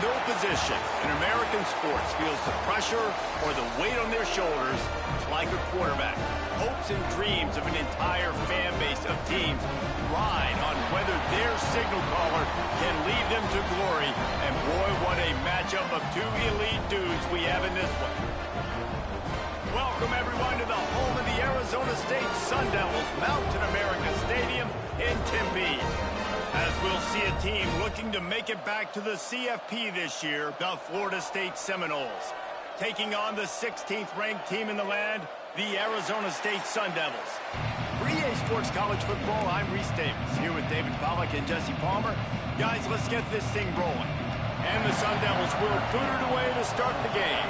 field position in American sports feels the pressure or the weight on their shoulders like a quarterback. Hopes and dreams of an entire fan base of teams ride on whether their signal caller can lead them to glory. And boy, what a matchup of two elite dudes we have in this one. Welcome, everyone, to the home of the Arizona State Sun Devils, Mountain America Stadium in Tempe. As we'll see a team looking to make it back to the CFP this year, the Florida State Seminoles. Taking on the 16th ranked team in the land, the Arizona State Sun Devils. For EA Sports College Football, I'm Reese Davis, here with David Pollack and Jesse Palmer. Guys, let's get this thing rolling. And the Sun Devils will boot it away to start the game.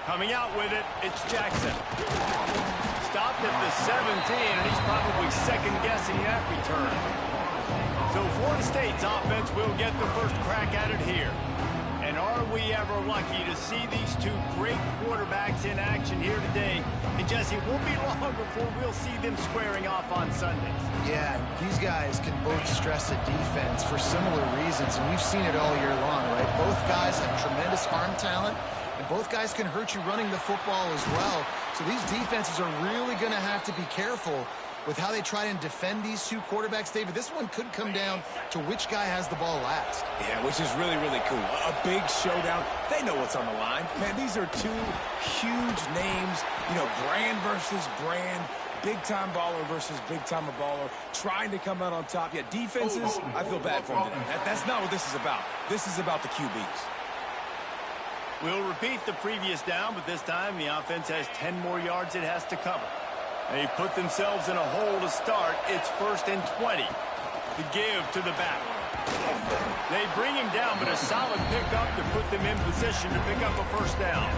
Coming out with it, it's Jackson. Stopped at the 17, and he's probably second-guessing that return. So Florida State's offense will get the first crack at it here. And are we ever lucky to see these two great quarterbacks in action here today? And Jesse, it won't be long before we'll see them squaring off on Sundays. Yeah, these guys can both stress a defense for similar reasons, and we've seen it all year long, right? Both guys have tremendous arm talent, and both guys can hurt you running the football as well. So these defenses are really going to have to be careful with how they try and defend these two quarterbacks. David, this one could come down to which guy has the ball last. Yeah, which is really, really cool. A big showdown. They know what's on the line. Man, these are two huge names. You know, brand versus brand. Big-time baller versus big-time baller. Trying to come out on top. Yeah, defenses, I feel bad for them today. That's not what this is about. This is about the QBs. We'll repeat the previous down, but this time the offense has 10 more yards it has to cover. They put themselves in a hole to start. It's 1st and 20. The give to the back. They bring him down, but a solid pickup to put them in position to pick up a first down.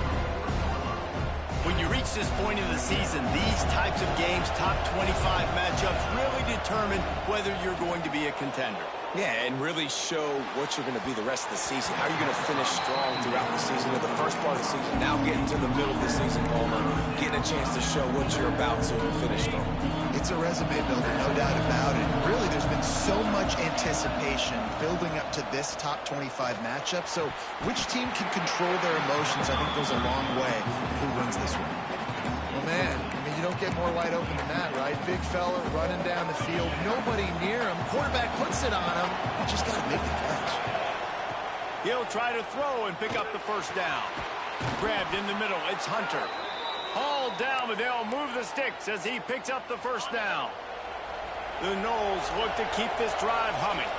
When you reach this point in the season, these types of games, top 25 matchups, really determine whether you're going to be a contender. Yeah, and really show what you're going to be the rest of the season. How you're going to finish strong throughout the season, or the first part of the season. Now getting to the middle of the season, Palmer, getting a chance to show what you're about so you can finish strong. It's a resume builder, no doubt about it. Really, there's been so much anticipation building up to this top 25 matchup. So which team can control their emotions, I think, goes a long way who wins this one. Well, man, I mean, you don't get more wide open than that, right? Big fella running down the field, nobody near him. Quarterback puts it on him. You just got to make the catch. He'll try to throw and pick up the first down. Grabbed in the middle. It's Hunter. Hauled down, but they'll move the sticks as he picks up the first down. The Noles look to keep this drive humming.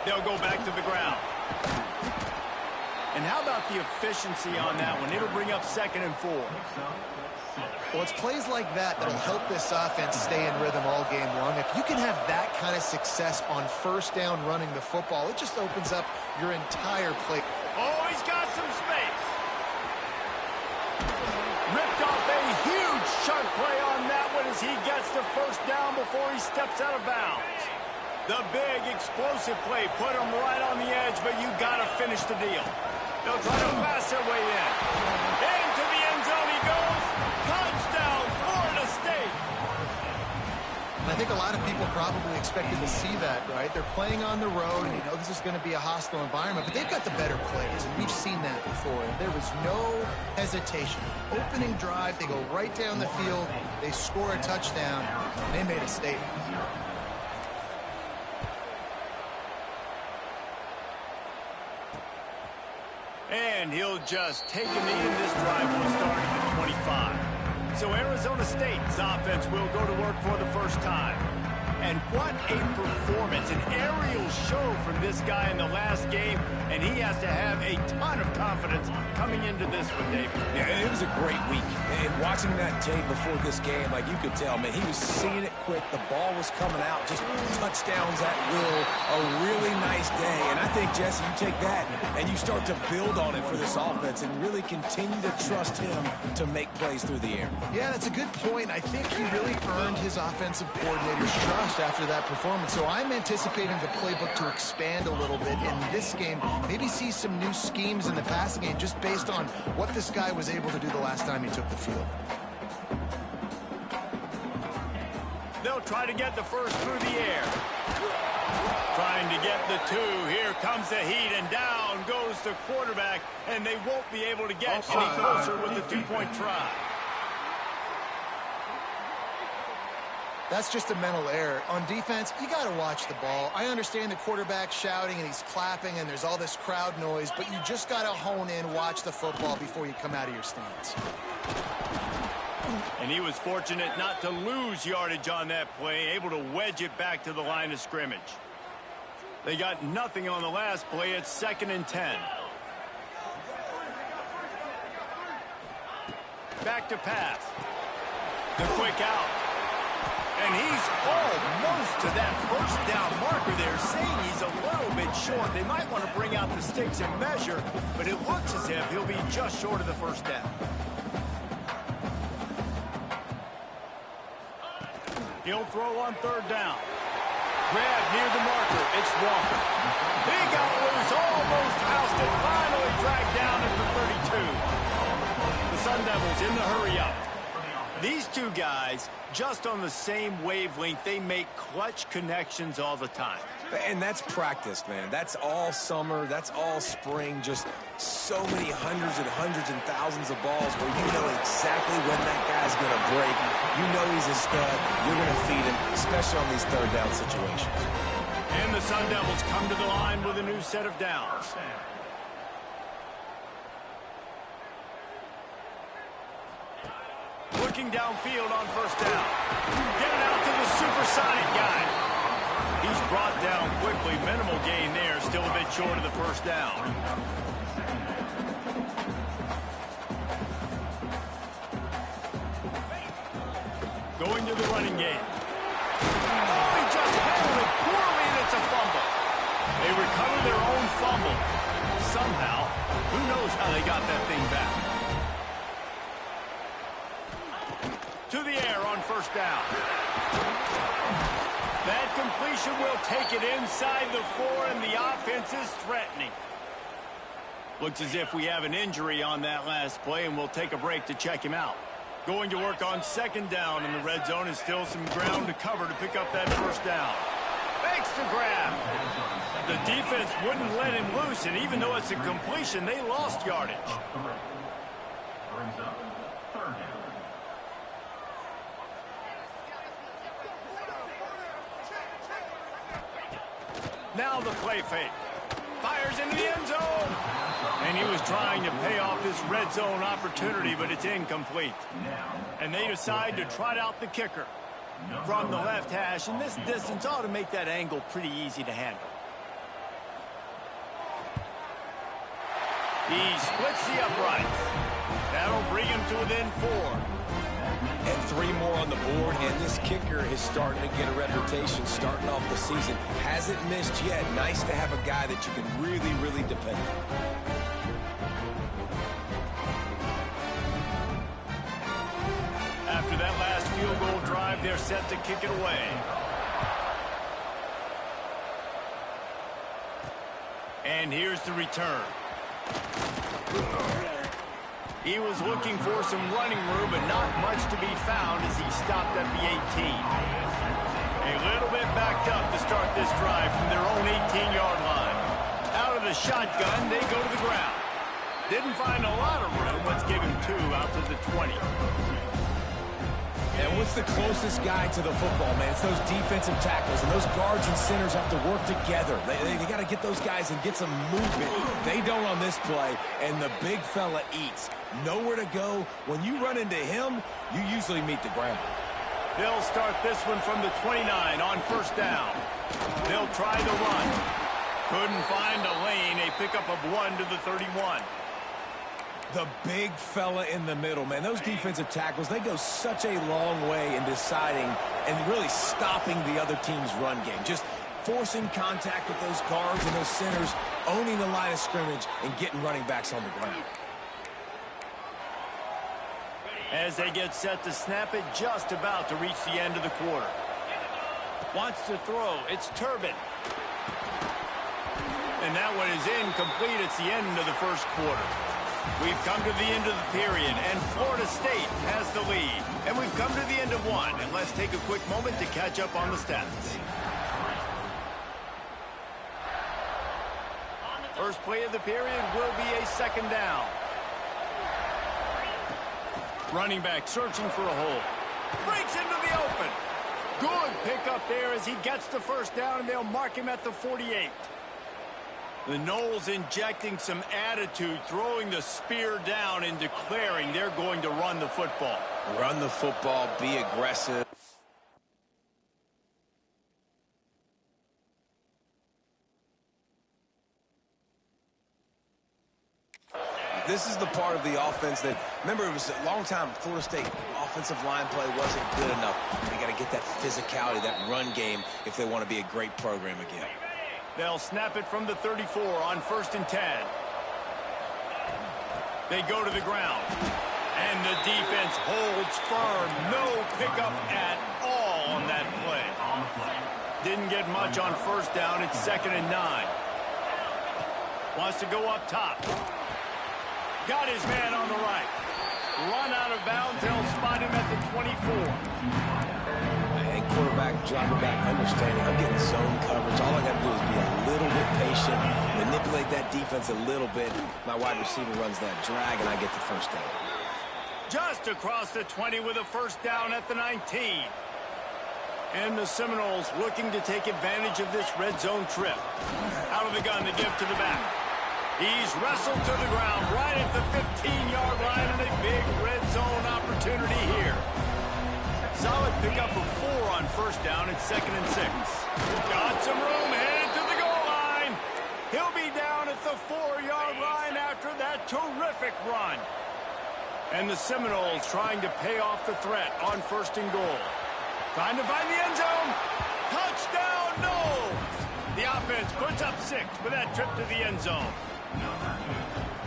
They'll go back to the ground. And how about the efficiency on that one? It'll bring up 2nd and 4. Well, it's plays like that that'll help this offense stay in rhythm all game long. If you can have that kind of success on first down running the football, it just opens up your entire play. Oh, he's got some space. Ripped off a huge chunk play on that one as he gets the first down before he steps out of bounds. The big explosive play put him right on the edge, but you got to finish the deal. They'll try to pass their way in. Into the end zone he goes. Touchdown, Florida State. And I think a lot of people probably expected to see that, right? They're playing on the road, and you know this is going to be a hostile environment, but they've got the better plays, and we've seen that before. There was no hesitation. Opening drive, they go right down the field, they score a touchdown, and they made a statement. And he'll just take a knee, and this drive will start at the 25. So Arizona State's offense will go to work for the first time. And what a performance, an aerial show from this guy in the last game, and he has to have a ton of confidence coming into this one, David. Yeah, it was a great week. And watching that tape before this game, like you could tell, man, he was seeing it quick. The ball was coming out, just touchdowns at will. A really nice day. And I think, Jesse, you take that and you start to build on it for this offense and really continue to trust him to make plays through the air. Yeah, that's a good point. I think he really earned his offensive coordinator's trust after that performance. So I'm anticipating the playbook to expand a little bit in this game. Maybe see some new schemes in the passing game just based on what this guy was able to do the last time he took the field. They'll try to get the first through the air. Trying to get the two. Here comes the heat, and down goes the quarterback, and they won't be able to get any closer with the two-point try. That's just a mental error. On defense, you got to watch the ball. I understand the quarterback shouting and he's clapping and there's all this crowd noise, but you just got to hone in, watch the football before you come out of your stance. And he was fortunate not to lose yardage on that play, able to wedge it back to the line of scrimmage. They got nothing on the last play. It's 2nd and 10. Back to pass. The quick out. And he's almost to that first down marker there, saying he's a little bit short. They might want to bring out the sticks and measure, but it looks as if he'll be just short of the first down. He'll throw on 3rd down. Grab near the marker. It's Walker. He got loose, almost housed it, finally dragged down at the 32. The Sun Devils in the hurry up. These two guys, just on the same wavelength, they make clutch connections all the time. And that's practice, man. That's all summer. That's all spring. Just so many hundreds and thousands of balls where you know exactly when that guy's going to break. You know he's a stud. You're going to feed him, especially on these 3rd down situations. And the Sun Devils come to the line with a new set of downs. Looking downfield on 1st down. Get it out to the supersonic guy. He's brought down quickly. Minimal gain there. Still a bit short of the 1st down. Going to the running game. Oh, he just handled it poorly, and it's a fumble. They recover their own fumble. Somehow, who knows how they got that thing back. To the air on 1st down. That completion will take it inside the 4, and the offense is threatening. Looks as if we have an injury on that last play, and we'll take a break to check him out. Going to work on 2nd down in the red zone, and still some ground to cover to pick up that 1st down. Makes the grab. The defense wouldn't let him loose, and even though it's a completion, they lost yardage. Now the play fake. Fires into the end zone. And he was trying to pay off this red zone opportunity, but it's incomplete. And they decide to trot out the kicker from the left hash. And this distance ought to make that angle pretty easy to handle. He splits the uprights. That'll bring him to within 4. And 3 more on the board, and this kicker is starting to get a reputation starting off the season. Hasn't missed yet. Nice to have a guy that you can really, really depend on. After that last field goal drive, they're set to kick it away. And here's the return. He was looking for some running room, but not much to be found as he stopped at the 18. A little bit backed up to start this drive from their own 18-yard line. Out of the shotgun, they go to the ground. Didn't find a lot of room. Let's give him 2 out to the 20. And what's the closest guy to the football, man? It's those defensive tackles, and those guards and centers have to work together. They got to get those guys and get some movement. They don't on this play, and the big fella eats. Nowhere to go. When you run into him, you usually meet the ground. They'll start this one from the 29 on 1st down. They'll try the run. Couldn't find a lane. A pickup of 1 to the 31. The big fella in the middle, man. Those defensive tackles, they go such a long way in deciding and really stopping the other team's run game. Just forcing contact with those guards and those centers, owning the line of scrimmage, and getting running backs on the ground. As they get set to snap it, just about to reach the end of the quarter. Wants to throw. It's Turbin. And that one is incomplete. It's the end of the first quarter. We've come to the end of the period, and Florida State has the lead. And we've come to the end of one, and let's take a quick moment to catch up on the stats. First play of the period will be a second down. Running back searching for a hole. Breaks into the open. Good pickup there as he gets the first down, and they'll mark him at the 48. The Noles injecting some attitude, throwing the spear down and declaring they're going to run the football. Run the football, be aggressive. This is the part of the offense that, remember, it was a long time, Florida State offensive line play wasn't good enough. They got to get that physicality, that run game, if they want to be a great program again. They'll snap it from the 34 on 1st and 10. They go to the ground. And the defense holds firm. No pickup at all on that play. Didn't get much on 1st down. It's 2nd and 9. Wants to go up top. Got his man on the right. Run out of bounds. They'll spot him at the 24. And quarterback, dropping back, understanding I'm getting zone coverage. All I got to do is be a little bit patient, manipulate that defense a little bit. My wide receiver runs that drag, and I get the first down. Just across the 20 with a first down at the 19. And the Seminoles looking to take advantage of this red zone trip. Out of the gun, the give to the back. He's wrestled to the ground right at the 15-yard line, and a big red zone opportunity here. Solid pickup of 4 on 1st down. It's 2nd and 6. Got some room, headed to the goal line. He'll be down at the 4-yard line after that terrific run. And the Seminoles trying to pay off the threat on 1st and goal. Trying to find the end zone. Touchdown, Noles! The offense puts up 6 with that trip to the end zone.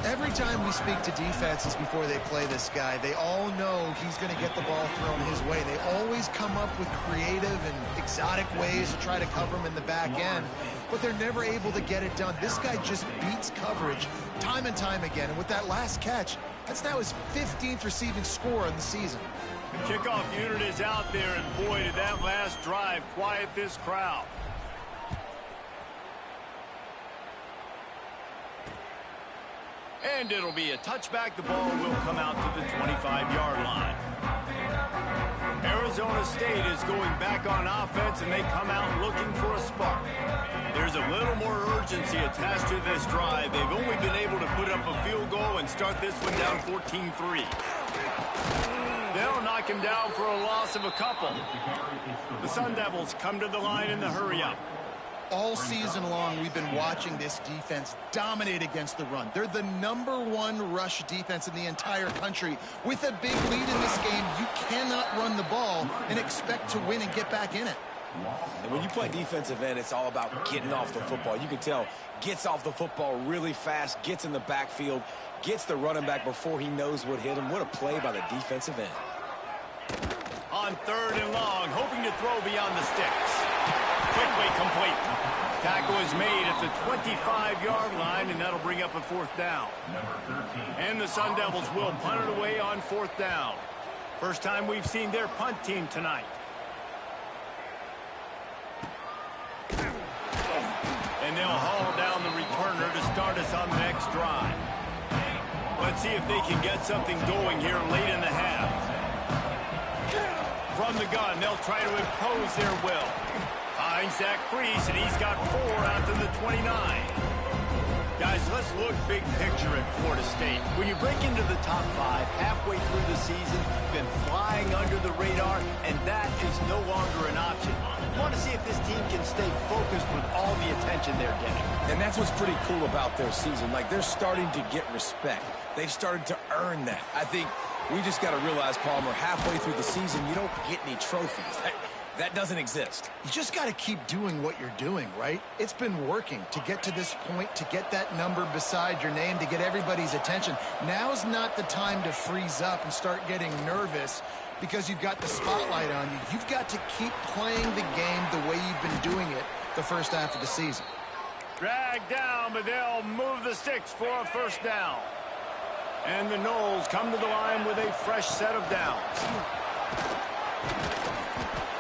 Every time we speak to defenses before they play this guy, they all know he's going to get the ball thrown his way. They always come up with creative and exotic ways to try to cover him in the back end, but they're never able to get it done. This guy just beats coverage time and time again, and with that last catch, that's now his 15th receiving score of the season. The kickoff unit is out there, and boy, did that last drive quiet this crowd. And it'll be a touchback. The ball will come out to the 25-yard line. Arizona State is going back on offense, and they come out looking for a spark. There's a little more urgency attached to this drive. They've only been able to put up a field goal and start this one down 14-3. They'll knock him down for a loss of a couple. The Sun Devils come to the line in the hurry-up. All season long, we've been watching this defense dominate against the run. They're the #1 rush defense in the entire country. With a big lead in this game, you cannot run the ball and expect to win and get back in it. And when you play defensive end, it's all about getting off the football. You can tell, gets off the football really fast, gets in the backfield, gets the running back before he knows what hit him. What a play by the defensive end. On 3rd and long, hoping to throw beyond the sticks. Quickly complete. Tackle is made at the 25-yard line, and that'll bring up a 4th down. And the Sun Devils will punt it away on 4th down. First time we've seen their punt team tonight. And they'll haul down the returner to start us on the next drive. Let's see if they can get something going here late in the half. From the gun, they'll try to impose their will. Finds that crease, and he's got 4 out to the 29. Guys, let's look big picture at Florida State. When you break into the top 5 halfway through the season, you've been flying under the radar, and that is no longer an option. You want to see if this team can stay focused with all the attention they're getting. And that's what's pretty cool about their season. Like, they're starting to get respect. They've started to earn that. I think we just got to realize, Palmer, halfway through the season, you don't get any trophies. That doesn't exist. You just got to keep doing what you're doing, right? It's been working to get to this point, to get that number beside your name, to get everybody's attention. Now's not the time to freeze up and start getting nervous because you've got the spotlight on you. You've got to keep playing the game the way you've been doing it the first half of the season. Dragged down, but they'll move the sticks for a 1st down. And the Noles come to the line with a fresh set of downs.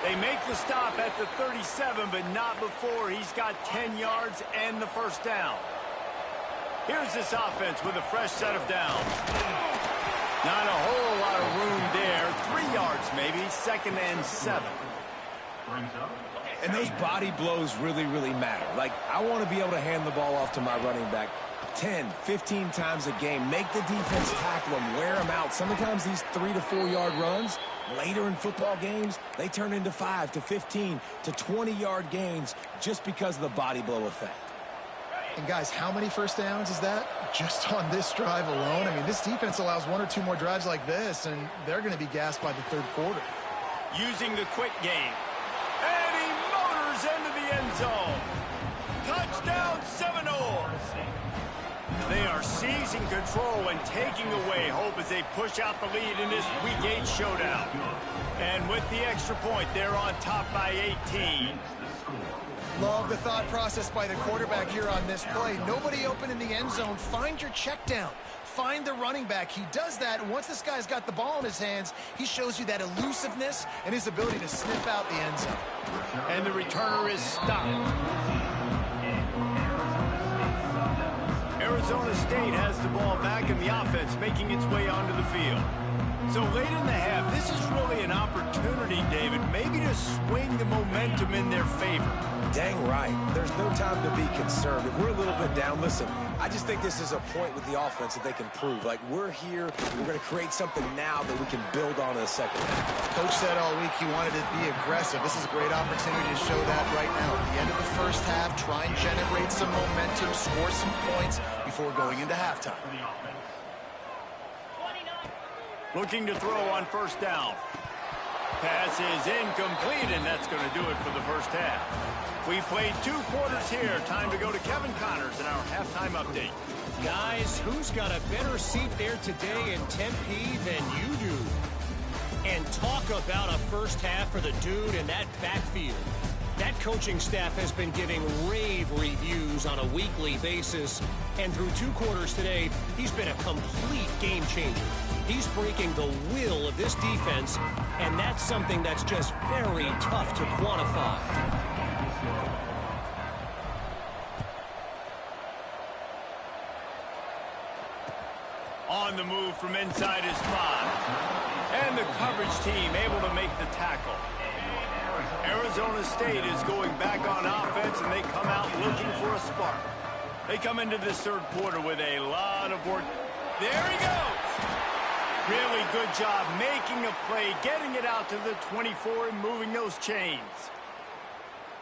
They make the stop at the 37, but not before he's got 10 yards and the first down. Here's this offense with a fresh set of downs. Not a whole lot of room there. 3 yards maybe, 2nd and 7. And those body blows really, really matter. Like, I want to be able to hand the ball off to my running back 10, 15 times a game. Make the defense tackle them, wear them out. Sometimes these 3 to 4 yard runs, later in football games, they turn into 5 to 15 to 20 yard gains just because of the body blow effect. And guys, how many first downs is that? Just on this drive alone? I mean, this defense allows 1 or 2 more drives like this, and they're going to be gassed by the third quarter. Using the quick game. And he motors into the end zone. Touchdown, Seminoles. They are seizing control and taking away hope as they push out the lead in this Week 8 showdown. And with the extra point, they're on top by 18. Love the thought process by the quarterback here on this play. Nobody open in the end zone. Find your check down. Find the running back. He does that, and once this guy's got the ball in his hands, he shows you that elusiveness and his ability to sniff out the end zone. And the returner is stopped. Arizona State has the ball back in the offense, making its way onto the field. So late in the half, this is really an opportunity, David, maybe to swing the momentum in their favor. Dang right. There's no time to be concerned. If we're a little bit down, listen, I just think this is a point with the offense that they can prove. Like, we're here, we're going to create something now that we can build on in the second half. Coach said all week he wanted to be aggressive. This is a great opportunity to show that right now. At the end of the first half, try and generate some momentum, score some points before going into halftime. Looking to throw on first down. Pass is incomplete, and that's going to do it for the first half. We played 2 quarters here. Time to go to Kevin Connors in our halftime update. Guys, who's got a better seat there today in Tempe than you do? And talk about a first half for the dude in that backfield. That coaching staff has been giving rave reviews on a weekly basis. And through 2 quarters today, he's been a complete game changer. He's breaking the will of this defense, and that's something that's just very tough to quantify. On the move from inside his spot. And the coverage team able to make the tackle. Arizona State is going back on offense, and they come out looking for a spark. They come into this third quarter with a lot of work. There he goes. Really good job making a play, getting it out to the 24 and moving those chains.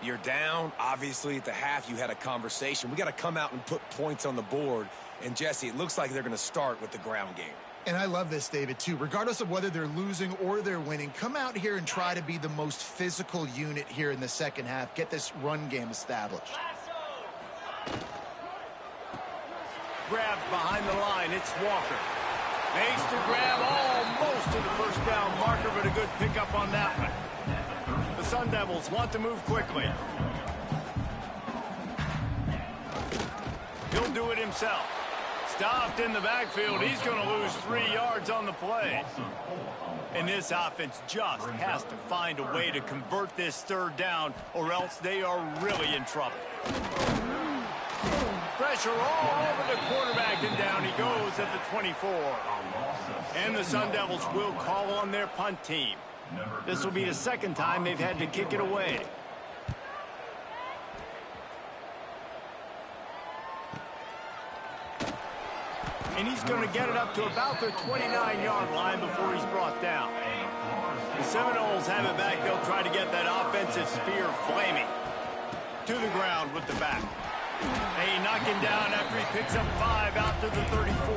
You're down. Obviously, at the half, you had a conversation. We got to come out and put points on the board. And, Jesse, it looks like they're going to start with the ground game. And I love this, David, too. Regardless of whether they're losing or they're winning, come out here and try to be the most physical unit here in the second half. Get this run game established. Grabbed behind the line. It's Walker. Makes the grab almost to the first down marker, but a good pickup on that one. The Sun Devils want to move quickly. He'll do it himself. Stopped in the backfield. He's going to lose 3 yards on the play. And this offense just has to find a way to convert this third down, or else they are really in trouble. Pressure all over the quarterback, and down he goes at the 24. And the Sun Devils will call on their punt team. This will be the second time they've had to kick it away. And he's going to get it up to about the 29-yard line before he's brought down. The Seminoles have it back. They'll try to get that offensive spear flaming. To the ground with the back. They knock him down after he picks up 5 out to the 34.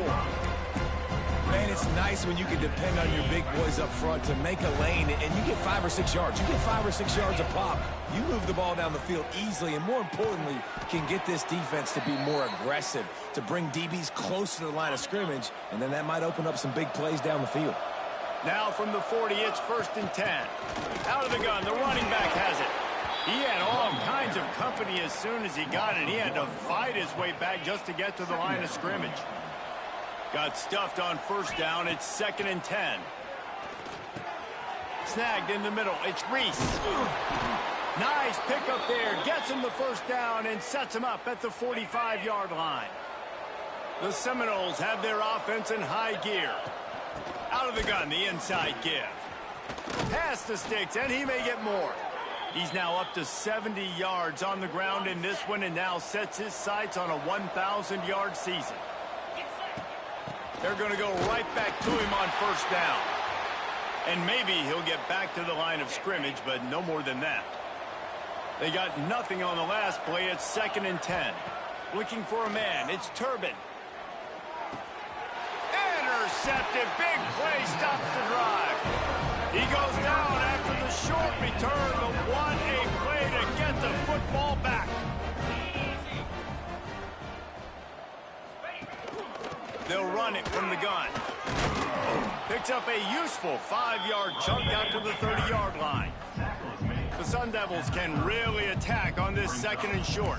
Man, it's nice when you can depend on your big boys up front to make a lane, and you get 5 or 6 yards. You get 5 or 6 yards a pop. You move the ball down the field easily, and more importantly, can get this defense to be more aggressive, to bring DBs close to the line of scrimmage, and then that might open up some big plays down the field. Now from the 40, it's 1st and 10. Out of the gun, the running back has it. He had all kinds of company as soon as he got it. He had to fight his way back just to get to the line of scrimmage. Got stuffed on first down. It's 2nd and 10. Snagged in the middle. It's Reese. Nice pickup there. Gets him the first down and sets him up at the 45-yard line. The Seminoles have their offense in high gear. Out of the gun, the inside give. Pass the sticks, and he may get more. He's now up to 70 yards on the ground in this one and now sets his sights on a 1,000-yard season. They're going to go right back to him on first down. And maybe he'll get back to the line of scrimmage, but no more than that. They got nothing on the last play. It's 2nd and 10. Looking for a man. It's Turbin. Intercepted. Big play stops the drive. He goes down after the short return, but what a play to get the football back. They'll run it from the gun. Picks up a useful 5-yard chunk out to the 30-yard line. The Sun Devils can really attack on this 2nd and short.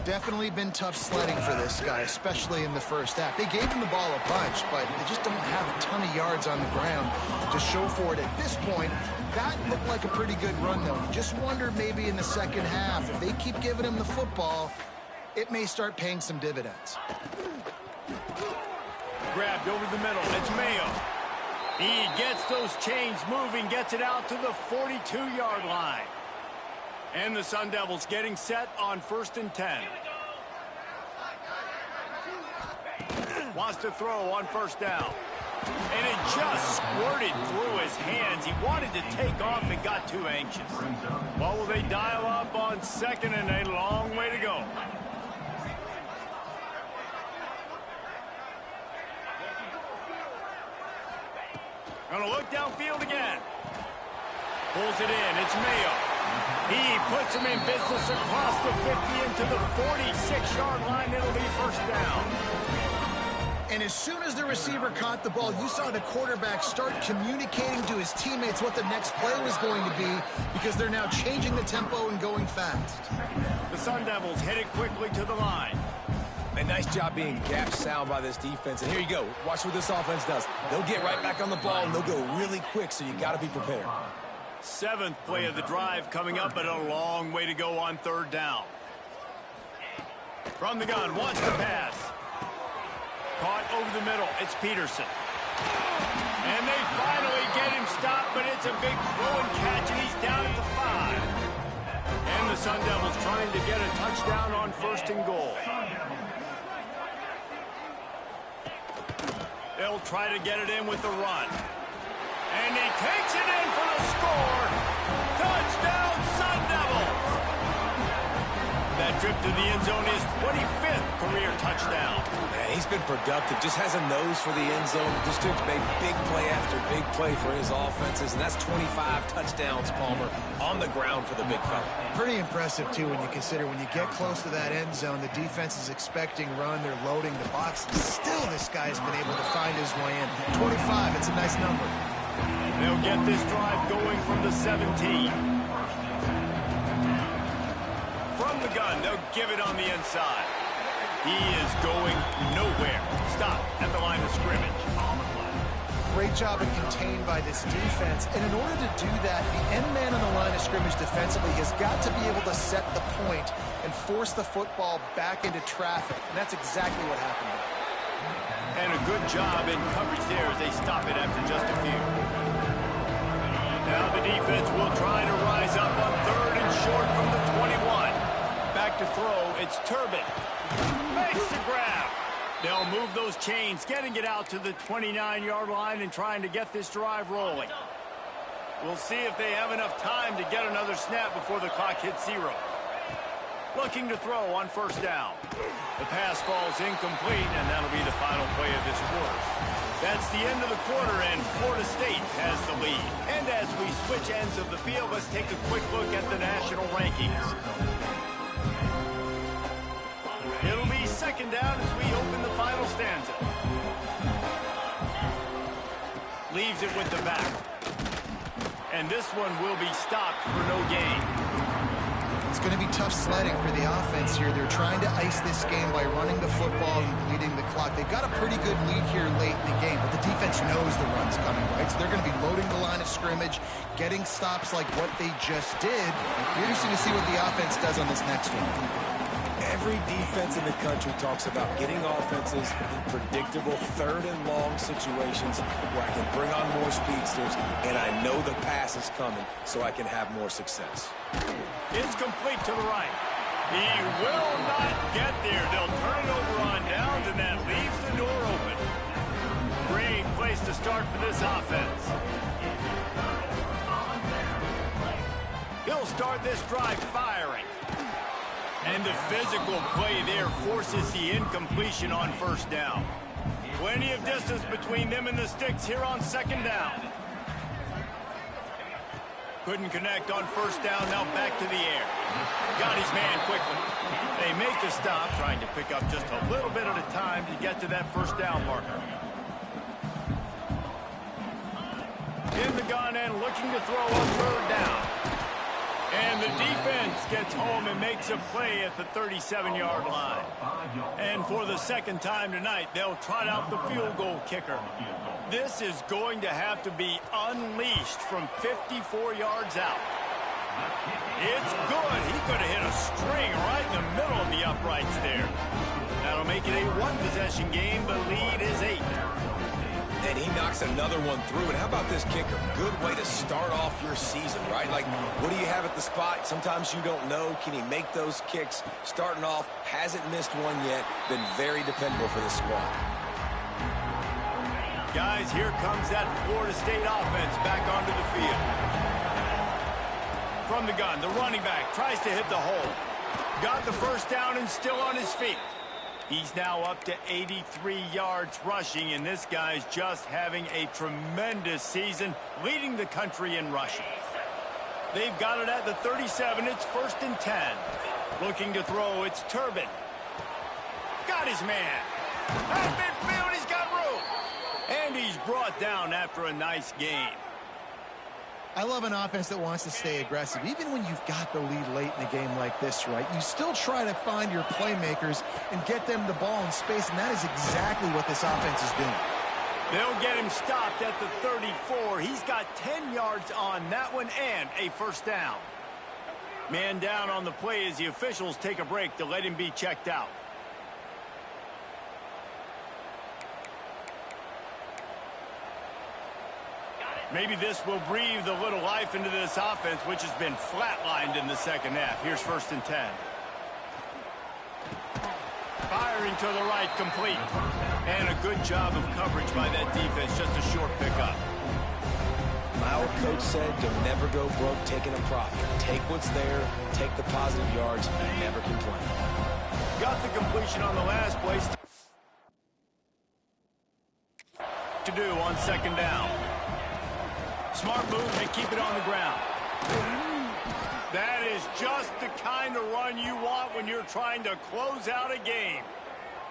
Definitely been tough sledding for this guy, especially in the first half. They gave him the ball a bunch, but they just don't have a ton of yards on the ground to show for it at this point. That looked like a pretty good run, though. Just wonder maybe in the second half, if they keep giving him the football, it may start paying some dividends. Grabbed over the middle. It's Mayo. He gets those chains moving, gets it out to the 42-yard line. And the Sun Devils getting set on 1st and 10. Wants to throw on first down. And it just squirted through his hands. He wanted to take off and got too anxious. Well, will they dial up on 2nd and a long way to go? Gonna look downfield again. Pulls it in. It's Mayo. He puts him in business across the 50 into the 46-yard line. It'll be first down. And as soon as the receiver caught the ball, you saw the quarterback start communicating to his teammates what the next play was going to be, because they're now changing the tempo and going fast. The Sun Devils headed quickly to the line. A nice job being gap sound by this defense. And here you go. Watch what this offense does. They'll get right back on the ball, and they'll go really quick, so you got to be prepared. 7th play of the drive coming up, but a long way to go on 3rd down. From the gun, wants to pass. Caught over the middle. It's Peterson. And they finally get him stopped, but it's a big throw and catch, and he's down at the 5. And the Sun Devils trying to get a touchdown on 1st and goal. They'll try to get it in with the run. And he takes it in for the score. Touchdown, Sun Devils. That trip to the end zone is 25th career touchdown. Man, he's been productive. Just has a nose for the end zone. This dude's made big play after big play for his offenses. And that's 25 touchdowns, Palmer, on the ground for the big fella. Pretty impressive, too, when you consider when you get close to that end zone, the defense is expecting run. They're loading the box. Still, this guy's been able to find his way in. 25, it's a nice number. They'll get this drive going from the 17. From the gun, they'll give it on the inside. He is going nowhere. Stop at the line of scrimmage. Great job of contained by this defense. And in order to do that, the end man on the line of scrimmage defensively has got to be able to set the point and force the football back into traffic. And that's exactly what happened there. And a good job in coverage there as they stop it after just a few. Now the defense will try to rise up on 3rd and short from the 21. Back to throw, it's Turbin. Makes the grab. They'll move those chains, getting it out to the 29-yard line and trying to get this drive rolling. We'll see if they have enough time to get another snap before the clock hits 0. Looking to throw on first down. The pass falls incomplete, and that'll be the final play of this quarter. That's the end of the quarter, and Florida State has the lead. And as we switch ends of the field, let's take a quick look at the national rankings. It'll be 2nd down as we open the final stanza. Leaves it with the back. And this one will be stopped for no gain. It's going to be tough sledding for the offense here. They're trying to ice this game by running the football and bleeding the clock. They've got a pretty good lead here late in the game, but the defense knows the run's coming, right? So they're going to be loading the line of scrimmage, getting stops like what they just did. It'll be interesting to see what the offense does on this next one. Every defense in the country talks about getting offenses in predictable third and long situations where I can bring on more speedsters and I know the pass is coming so I can have more success. It's complete to the right. He will not get there. They'll turn it over on downs, and that leaves the door open. Great place to start for this offense. He'll start this drive firing. And the physical play there forces the incompletion on first down. Plenty of distance between them and the sticks here on second down. Couldn't connect on first down, now back to the air. Got his man quickly. They make the stop, trying to pick up just a little bit at a time to get to that first down marker. In the gun and looking to throw on third down. And the defense gets home and makes a play at the 37-yard line. And for the second time tonight, they'll trot out the field goal kicker. This is going to have to be unleashed from 54 yards out. It's good. He could have hit a string right in the middle of the uprights there. That'll make it a one-possession game. The lead is 8. And he knocks another one through. And how about this kicker? Good way to start off your season, right? Like, what do you have at the spot? Sometimes you don't know. Can he make those kicks? Starting off, hasn't missed one yet. Been very dependable for this squad. Guys, here comes that Florida State offense back onto the field. From the gun, the running back tries to hit the hole. Got the first down and still on his feet. He's now up to 83 yards rushing, and this guy's just having a tremendous season, leading the country in rushing. They've got it at the 37. It's 1st and 10. Looking to throw, it's Turbin. Got his man. At midfield, he's got room. And he's brought down after a nice gain. I love an offense that wants to stay aggressive. Even when you've got the lead late in a game like this, right, you still try to find your playmakers and get them the ball in space, and that is exactly what this offense is doing. They'll get him stopped at the 34. He's got 10 yards on that one and a first down. Man down on the play as the officials take a break to let him be checked out. Maybe this will breathe a little life into this offense, which has been flatlined in the second half. Here's 1st and 10. Firing to the right, complete. And a good job of coverage by that defense, just a short pickup. My old coach said, you'll never go broke taking a profit. Take what's there, take the positive yards, and never complain. Got the completion on the last place to do on second down. Smart move and keep it on the ground. That is just the kind of run you want when you're trying to close out a game.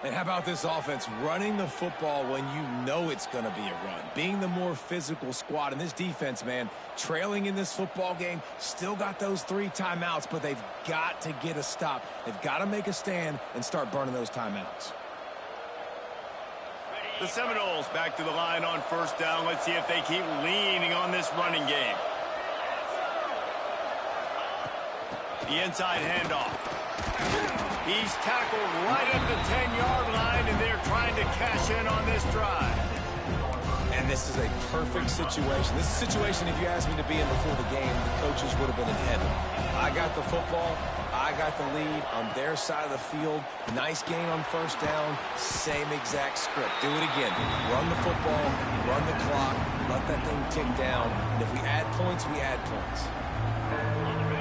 And how about this offense running the football when you know it's going to be a run? Being the more physical squad. And this defense, man, trailing in this football game, still got those 3 timeouts, but they've got to get a stop. They've got to make a stand and start burning those timeouts. The Seminoles back to the line on first down. Let's see if they keep leaning on this running game. The inside handoff. He's tackled right at the 10-yard line, and they're trying to cash in on this drive. And this is a perfect situation. This is a situation, if you asked me to be in before the game, the coaches would have been in heaven. I got the football. I got the lead on their side of the field. Nice gain on first down. Same exact script. Do it again. Run the football, run the clock, let that thing tick down. And if we add points, we add points.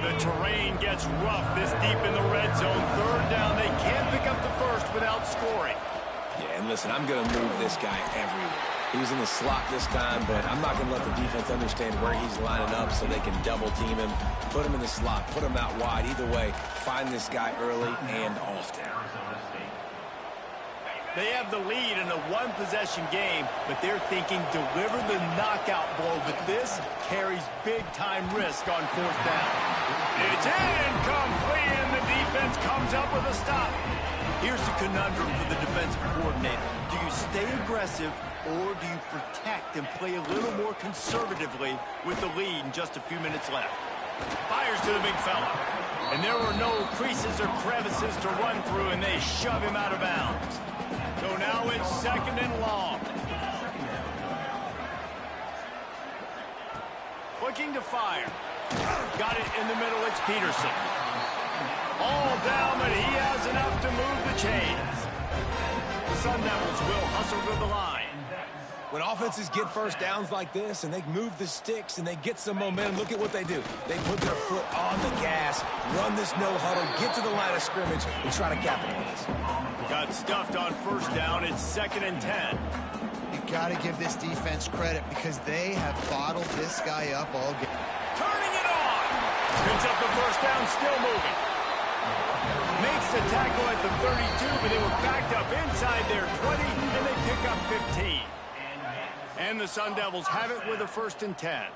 The terrain gets rough this deep in the red zone. Third down. They can't pick up the first without scoring. Yeah, and listen, I'm going to move this guy everywhere. He was in the slot this time, but I'm not going to let the defense understand where he's lining up so they can double team him, put him in the slot, put him out wide. Either way, find this guy early and often. They have the lead in a one-possession game, but they're thinking deliver the knockout blow. But this carries big-time risk on fourth down. It's incomplete, and the defense comes up with a stop. Here's the conundrum for the defensive coordinator. Do you stay aggressive, or do you protect and play a little more conservatively with the lead and just a few minutes left? Fires to the big fella. And there were no creases or crevices to run through, and they shove him out of bounds. So now it's 2nd and long. Looking to fire. Got it in the middle, it's Peterson. All down, but he has enough to move the chains. The Sun Devils will hustle to the line. When offenses get first downs like this and they move the sticks and they get some momentum, look at what they do. They put their foot on the gas, run this no huddle, get to the line of scrimmage, and try to capitalize. Got stuffed on first down. It's 2nd and 10. You got to give this defense credit because they have bottled this guy up all game. Turning it on. Picks up the first down, still moving. Makes the tackle at the 32, but they were backed up inside their 20, and they pick up 15. And the Sun Devils have it with a 1st and 10.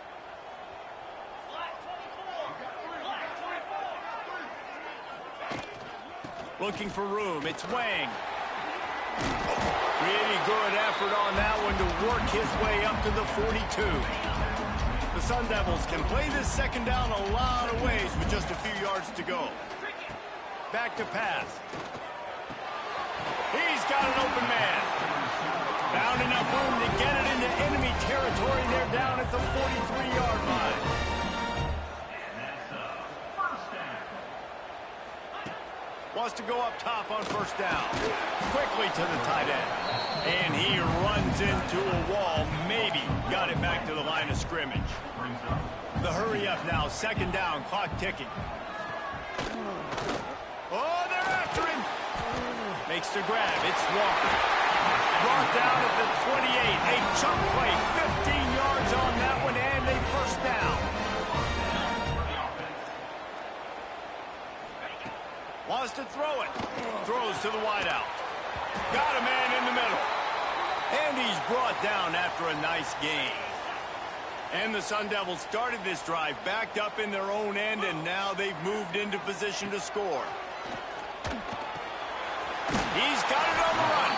Looking for room. It's Wang. Really good effort on that one to work his way up to the 42. The Sun Devils can play this 2nd down a lot of ways with just a few yards to go. Back to pass. He's got an open man. Found enough room to get it into enemy territory, and they're down at the 43-yard line. Wants to go up top on first down. Quickly to the tight end. And he runs into a wall. Maybe got it back to the line of scrimmage. The hurry up now. 2nd down. Clock ticking. Oh, they're after him. Makes the grab. It's Walker. Brought down at the 28. A chunk play. 15 yards on that one, and a first down. Wants to throw it. Throws to the wideout. Got a man in the middle. And he's brought down after a nice gain. And the Sun Devils started this drive backed up in their own end, and now they've moved into position to score. He's got it on the run.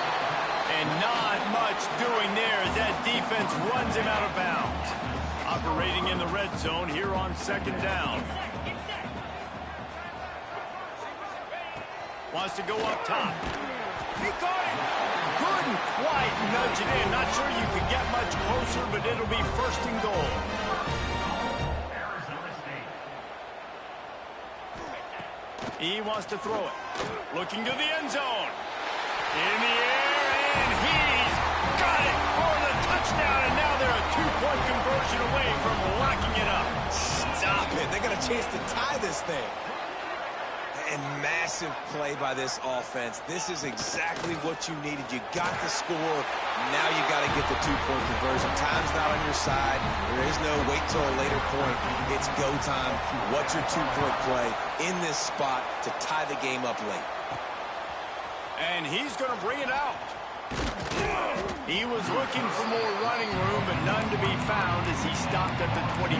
And not much doing there as that defense runs him out of bounds. Operating in the red zone here on 2nd down. Wants to go up top. He caught it. Couldn't quite nudge it in. Not sure you could get much closer, but it'll be 1st and goal. He wants to throw it. Looking to the end zone. In the air, and he's got it for the touchdown. And now they're a 2-point conversion away from locking it up. Stop it. They got a chance to tie this thing. And massive play by this offense. This is exactly what you needed. You got the score. Now you got to get the 2-point conversion. Time's not on your side. There is no wait till a later point. It's go time. What's your 2-point play in this spot to tie the game up late? And he's going to bring it out. He was looking for more running room, but none to be found as he stopped at the 23.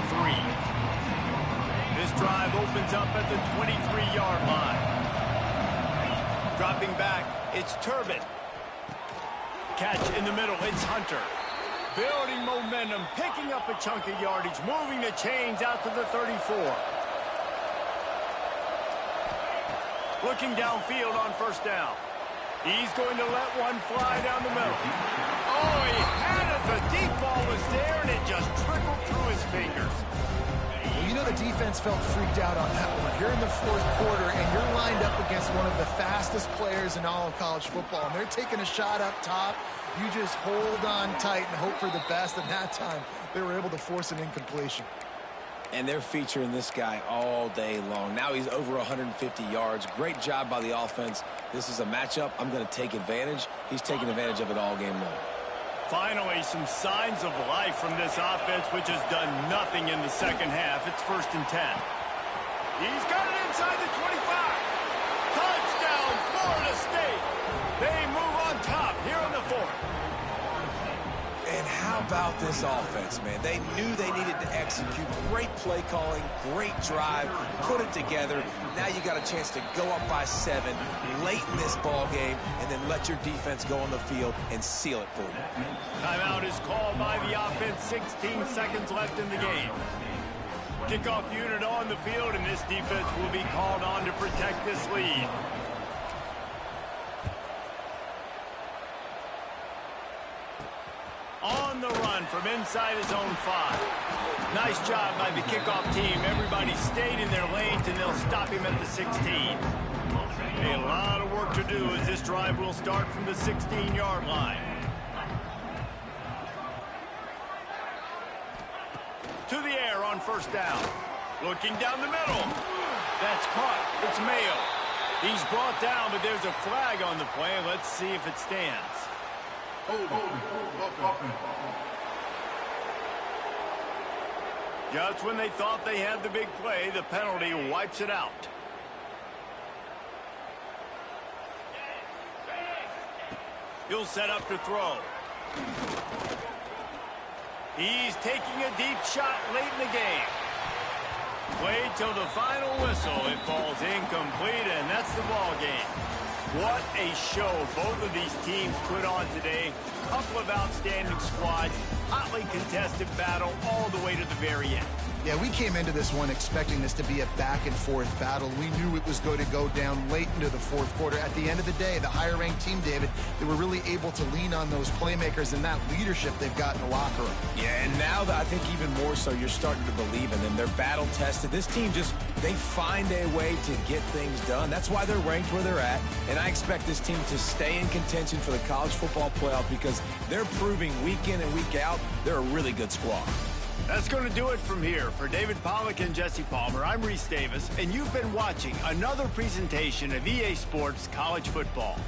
This drive opens up at the 23-yard line. Dropping back, it's Turbin. Catch in the middle, it's Hunter. Building momentum, picking up a chunk of yardage, moving the chains out to the 34. Looking downfield on first down. He's going to let one fly down the middle. Oh, he had it. The deep ball was there, and it just trickled through his fingers. You know the defense felt freaked out on that one. You're in the 4th quarter, and you're lined up against one of the fastest players in all of college football, and they're taking a shot up top. You just hold on tight and hope for the best, and that time they were able to force an incompletion. And they're featuring this guy all day long. Now he's over 150 yards. Great job by the offense. This is a matchup I'm going to take advantage. He's taking advantage of it all game long. Finally, some signs of life from this offense, which has done nothing in the 2nd half. It's 1st and 10. He's got it inside the 25. Touchdown, Florida State. They move on top, How about this offense, man? They knew they needed to execute. Great play calling, great drive, put it together. Now you got a chance to go up by 7 late in this ball game and then let your defense go on the field and seal it for you. Timeout is called by the offense. 16 seconds left in the game. Kickoff unit on the field, and this defense will be called on to protect this lead. On the run from inside his own 5. Nice job by the kickoff team. Everybody stayed in their lanes, and they'll stop him at the 16. A lot of work to do as this drive will start from the 16-yard line. To the air on first down. Looking down the middle. That's caught. It's Mayo. He's brought down, but there's a flag on the play. Let's see if it stands. Just when they thought they had the big play, the penalty wipes it out. He'll set up to throw. He's taking a deep shot late in the game. Played till the final whistle. It falls incomplete, and that's the ball game. What a show both of these teams put on today. Couple of outstanding squads. Hotly contested battle all the way to the very end. Yeah, we came into this one expecting this to be a back-and-forth battle. We knew it was going to go down late into the fourth quarter. At the end of the day, the higher-ranked team, David, they were really able to lean on those playmakers and that leadership they've got in the locker room. Yeah, and now that I think even more so, you're starting to believe in them. They're battle-tested. This team they find a way to get things done. That's why they're ranked where they're at, and I expect this team to stay in contention for the college football playoff because they're proving week in and week out they're a really good squad. That's going to do it from here. For David Pollack and Jesse Palmer, I'm Reese Davis, and you've been watching another presentation of EA Sports College Football.